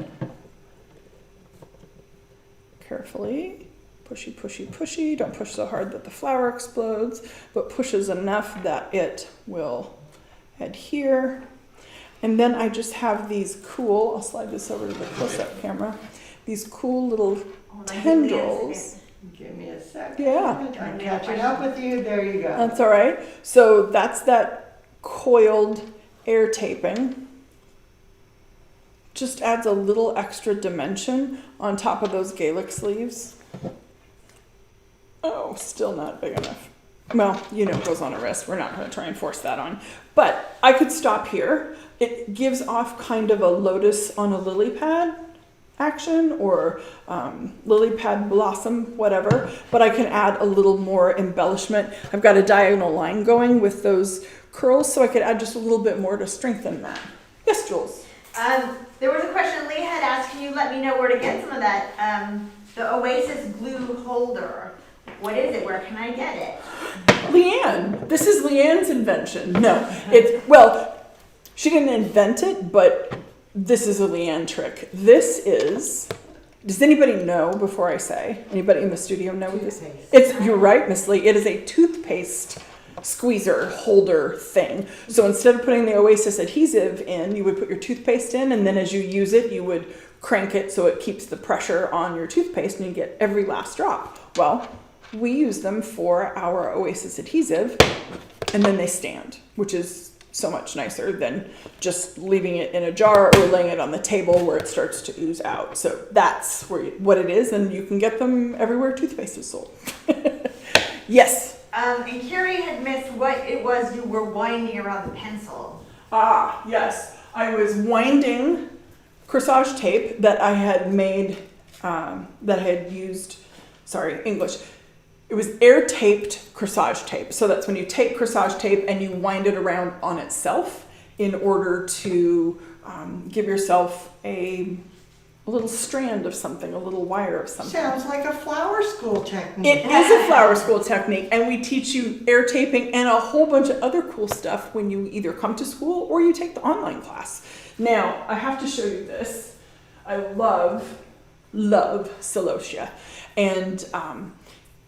Carefully, pushy, pushy, pushy. Don't push so hard that the flower explodes, but pushes enough that it will adhere. And then I just have these cool, I'll slide this over to the close-up camera, these cool little tendrils. Give me a second. Yeah. I'm catching up with you. There you go. That's all right. So that's that coiled air taping. Just adds a little extra dimension on top of those Gaelic sleeves. Oh, still not big enough. Well, it goes on a wrist. We're not going to try and force that on. But I could stop here. It gives off kind of a lotus on a lily pad action or lily pad blossom, whatever. But I can add a little more embellishment. I've got a diagonal line going with those curls, so I could add just a little bit more to strengthen that. Yes, Jules? There was a question Lee had asked, can you let me know where to get some of that, the Oasis glue holder? What is it? Where can I get it? Leanne. This is Leanne's invention. No, she didn't invent it, but this is a Leanne trick. This is, does anybody know before I say? Anybody in the studio know what this is? You're right, Miss Lee. It is a toothpaste squeezer holder thing. So instead of putting the Oasis adhesive in, you would put your toothpaste in, and then as you use it, you would crank it so it keeps the pressure on your toothpaste and you get every last drop. Well, we use them for our Oasis adhesive, and then they stand, which is so much nicer than just leaving it in a jar or laying it on the table where it starts to ooze out. So that's what it is, and you can get them everywhere toothpaste is sold. Yes. And Carrie had missed what it was you were winding around the pencil. Ah, yes. I was winding corsage tape that I had made, that I had used, English. It was air taped corsage tape. So that's when you take corsage tape and you wind it around on itself in order to give yourself a little strand of something, a little wire of something. Sounds like a flower school technique. It is a flower school technique, and we teach you air taping and a whole bunch of other cool stuff when you either come to school or you take the online class. Now, I have to show you this. I love celosia. And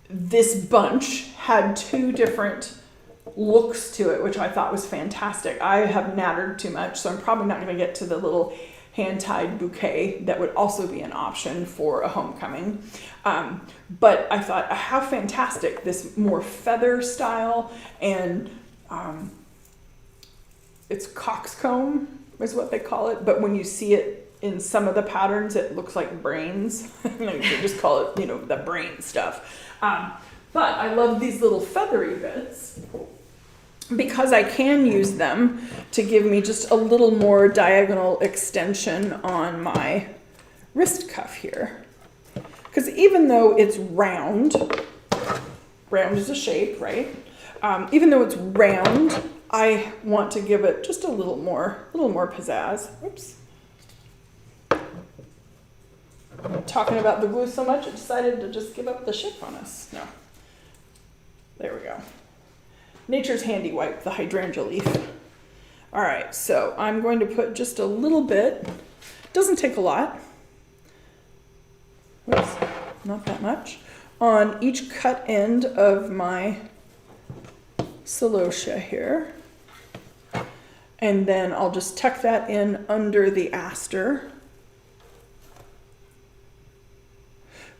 this bunch had two different looks to it, which I thought was fantastic. I have nattered too much, so I'm probably not going to get to the little hand-tied bouquet that would also be an option for a homecoming. But I thought, how fantastic, this more feather style, and it's coxcomb is what they call it, but when you see it in some of the patterns, it looks like brains. You could just call it, the brain stuff. But I love these little feathery bits because I can use them to give me just a little more diagonal extension on my wrist cuff here. Because even though it's round is a shape, right? Even though it's round, I want to give it just a little more pizzazz. Oops. Talking about the glue so much, it decided to just give up the ship on us. No. There we go. Nature's Handy Wipe, the hydrangea leaf. All right, so I'm going to put just a little bit. Doesn't take a lot. Oops, not that much. On each cut end of my celosia here. And then I'll just tuck that in under the aster.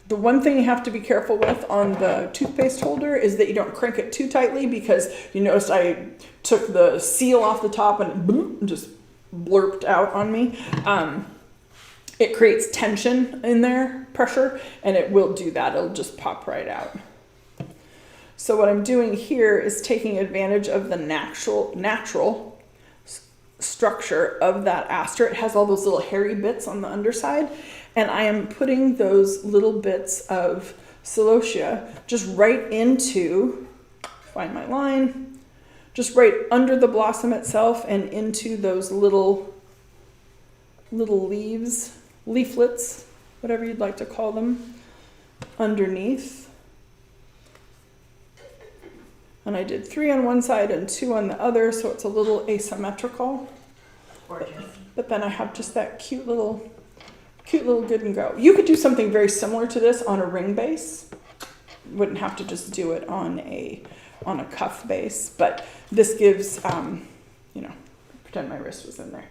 The one thing you have to be careful with on the toothpaste holder is that you don't crank it too tightly, because you notice I took the seal off the top and it boom, just blurped out on me. It creates tension in there, pressure, and it will do that. It'll just pop right out. So what I'm doing here is taking advantage of the natural structure of that aster. It has all those little hairy bits on the underside, and I am putting those little bits of celosia just right into, find my line, just right under the blossom itself and into those little leaflets, whatever you'd like to call them, underneath. And I did 3 on one side and 2 on the other, so it's a little asymmetrical. Gorgeous. But then I have just that cute little good and go. You could do something very similar to this on a ring base. Wouldn't have to just do it on a cuff base, but this gives, pretend my wrist was in there.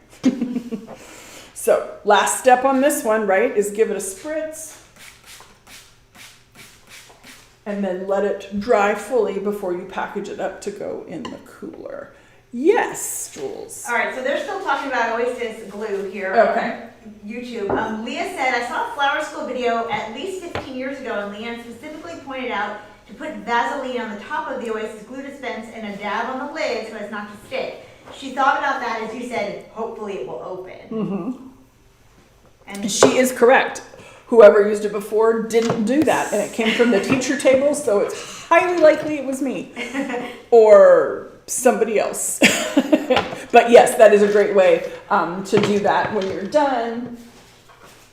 So last step on this one, right, is give it a spritz. And then let it dry fully before you package it up to go in the cooler. Yes, Jules. All right, so they're still talking about Oasis glue here Okay. on YouTube. Leah said, I saw a flower school video at least 15 years ago, and Leanne specifically pointed out to put Vaseline on the top of the Oasis glue dispense and a dab on the lid so as not to stick. She thought about that, as you said, hopefully it will open. Mm-hmm. And She is correct. Whoever used it before didn't do that, and it came from the teacher table, so it's highly likely it was me or somebody else. But yes, that is a great way to do that when you're done.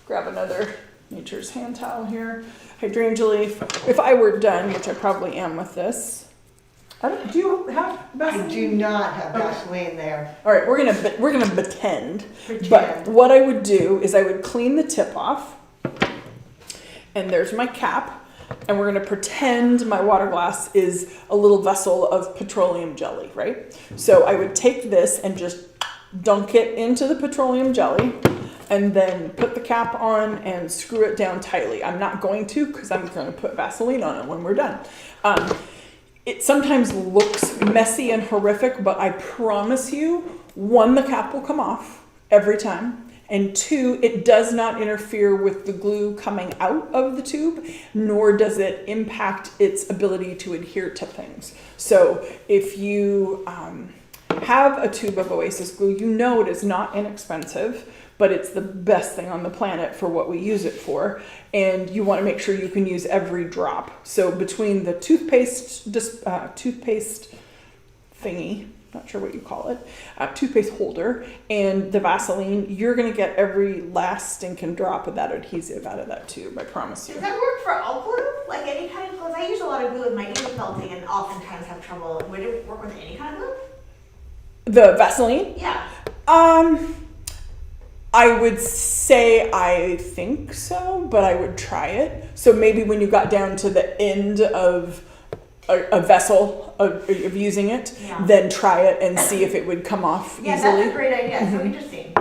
Grab another Nature's hand towel here. Hydrangea leaf. If I were done, which I probably am with this. Do you have Vaseline? I do not have Vaseline there. All right, we're gonna pretend. But what I would do is I would clean the tip off. And there's my cap, and we're gonna pretend my water glass is a little vessel of petroleum jelly, right? So I would take this and just dunk it into the petroleum jelly, and then put the cap on and screw it down tightly. I'm not going to, because I'm gonna put Vaseline on it when we're done. It sometimes looks messy and horrific, but I promise you, one, the cap will come off every time, And 2, it does not interfere with the glue coming out of the tube, nor does it impact its ability to adhere to things. So if you have a tube of Oasis glue, you know it is not inexpensive, but it's the best thing on the planet for what we use it for. And you want to make sure you can use every drop. So between the toothpaste thingy, not sure what you call it, toothpaste holder, and the Vaseline, you're going to get every last stinking drop of that adhesive out of that tube, I promise you. Does that work for all glue? Like any kind of glue? I use a lot of glue with my needle felting and oftentimes have trouble. Would it work with any kind of glue? The Vaseline? Yeah. I would say I think so, but I would try it. So maybe when you got down to the end of a vessel of using it, then try it and see if it would come off easily. Yeah, that's a great idea. So interesting.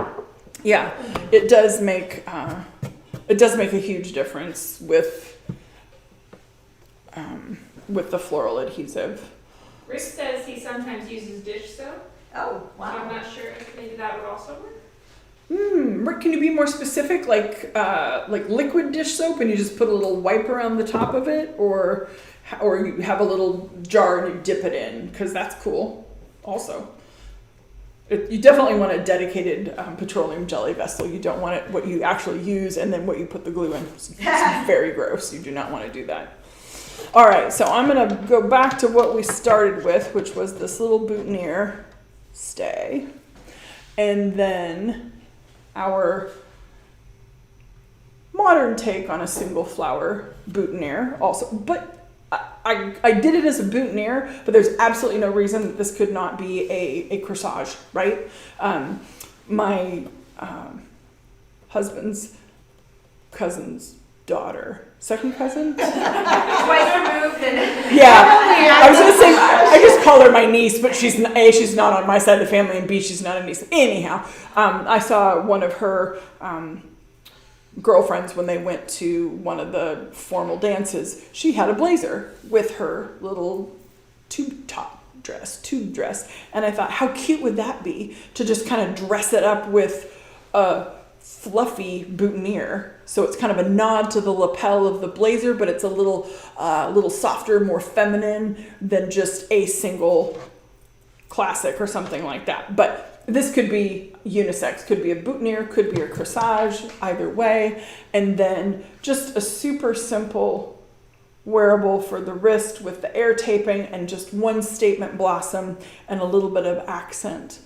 Yeah, it does make a huge difference with the floral adhesive. Rick says he sometimes uses dish soap. Oh, So I'm wow. not sure if maybe that would also work. Rick, can you be more specific? Like liquid dish soap, and you just put a little wipe around the top of it, or you have a little jar and you dip it in, because that's cool. Also, you definitely want a dedicated petroleum jelly vessel. You don't want it what you actually use and then what you put the glue in. It's very gross. You do not want to do that. All right, so I'm going to go back to what we started with, which was this little boutonniere stay, and then our modern take on a single flower boutonniere also. But I did it as a boutonniere, but there's absolutely no reason that this could not be a corsage, right? My husband's cousin's daughter, second cousin? Twice removed and... Yeah, I was gonna say, I just call her my niece, but she's not on my side of the family, and B, she's not a niece. Anyhow, I saw one of her girlfriends when they went to one of the formal dances. She had a blazer with her little tube dress, and I thought, how cute would that be to just kind of dress it up with a fluffy boutonniere. So it's kind of a nod to the lapel of the blazer, but it's a little softer, more feminine than just a single classic or something like that. But this could be unisex, could be a boutonniere, could be a corsage, either way. And then just a super simple wearable for the wrist with the air taping and just one statement blossom and a little bit of accent.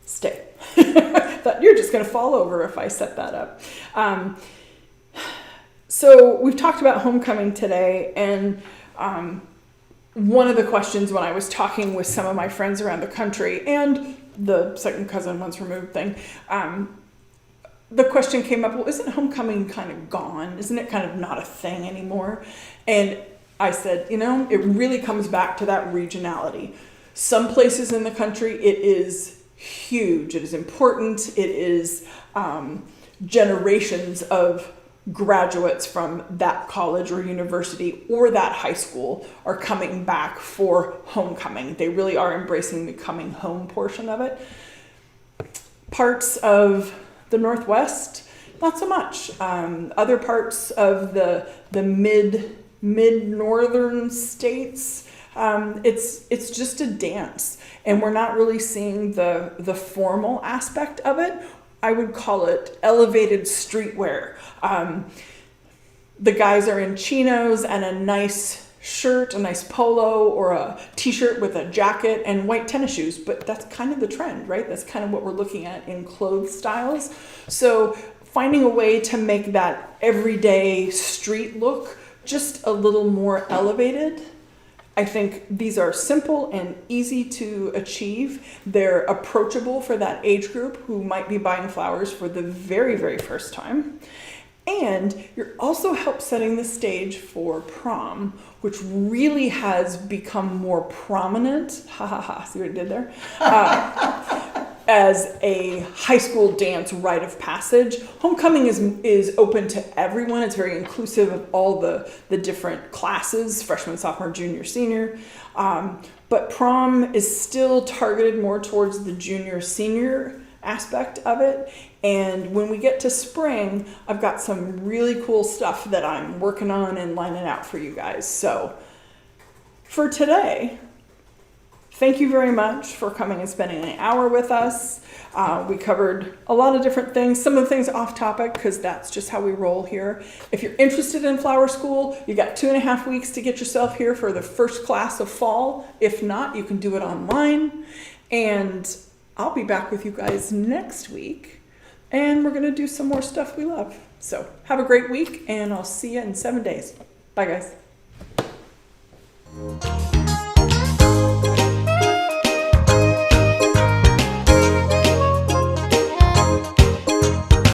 Stay. Thought you're just going to fall over if I set that up. So we've talked about homecoming today, and one of the questions when I was talking with some of my friends around the country and the second cousin once removed thing, the question came up, well, isn't homecoming kind of gone? Isn't it kind of not a thing anymore? And I said, it really comes back to that regionality. Some places in the country, it is huge. It is important. It is generations of graduates from that college or university or that high school are coming back for homecoming. They really are embracing the coming home portion of it. Parts of the Northwest, not so much. Other parts of the mid-northern states, it's just a dance, and we're not really seeing the formal aspect of it. I would call it elevated streetwear. The guys are in chinos and a nice shirt, a nice polo, or a t-shirt with a jacket and white tennis shoes, but that's kind of the trend, right? That's kind of what we're looking at in clothes styles. So finding a way to make that everyday street look just a little more elevated. I think these are simple and easy to achieve. They're approachable for that age group who might be buying flowers for the very, very first time. And you're also help setting the stage for prom, which really has become more prominent, see what I did there? As a high school dance rite of passage. Homecoming is open to everyone. It's very inclusive of all the different classes, freshman, sophomore, junior, senior. But prom is still targeted more towards the junior, senior aspect of it. And when we get to spring, I've got some really cool stuff that I'm working on and lining out for you guys. So for today, thank you very much for coming and spending an hour with us. We covered a lot of different things, some of the things off topic because that's just how we roll here. If you're interested in flower school, you got 2.5 weeks to get yourself here for the first class of fall. If not, you can do it online. And I'll be back with you guys next week and we're going to do some more stuff we love. So have a great week and I'll see you in 7 days. Bye guys.